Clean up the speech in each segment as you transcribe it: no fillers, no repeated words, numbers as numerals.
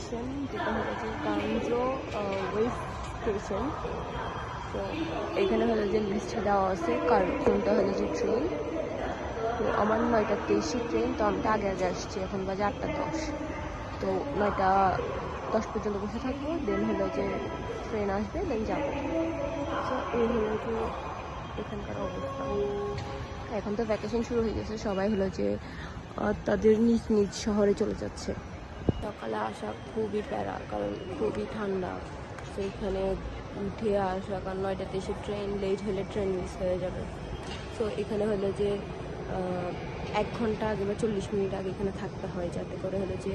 Station, যেটা হলো যে কাঞ্জো ওয়েস্ট স্টেশন। তো এখানে হলো যে লিস্টে দেওয়া আছে কার কোনটা হলো যে ট্রেন। তো আমার 9টা 23 ট্রেন, তো আমি তো আগে আগে আসছি, এখন বাজে 8টা 10। তো 9টা 10 পর্যন্ত বসে থাকবো, দেন হলো যে ট্রেন আসবে, দেন যাবো। তো এই হলো যে এখানকার অবস্থা। এখন তো ভ্যাকেশন শুরু হয়ে গেছে, সবাই হলো যে তাদের নিজ নিজ শহরে চলে যাচ্ছে। সকালে আসা খুবই প্যারা, কারণ খুবই ঠান্ডা। তো এখানে উঠে আসা, কারণ 9টা 23 ট্রেন, লেট হলে ট্রেন মিস হয়ে যাবে। তো এখানে হলো যে 1 ঘন্টা আগে বা 40 মিনিট আগে এখানে থাকতে হয়, যাতে করে হলো যে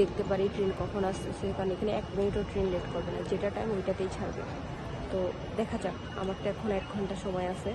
দেখতে পারি ট্রেন কখন আসতেছে, কারণ এখানে 1 মিনিটও ট্রেন লেট করবে না, যেটা টাইম ওইটাতেই ছাড়বে। তো দেখা যাক, আমার তো এখন 1 ঘন্টা সময় আছে।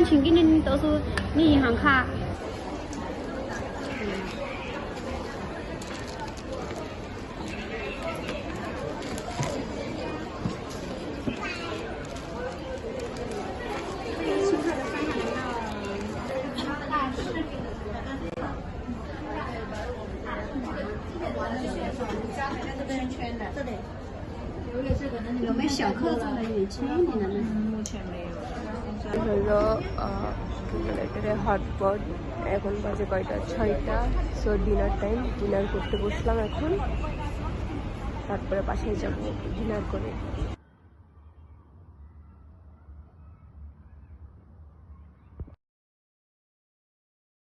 请给你都是你银行卡。有没有小颗的有点轻一点的呢？目前没有。হলো এটারে হটপট। এখন বাজে কয়টা? 6টা। সো ডিনার টাইম, ডিনার করতে বসলাম এখন, তারপরে বাসায় যাবো ডিনার করে।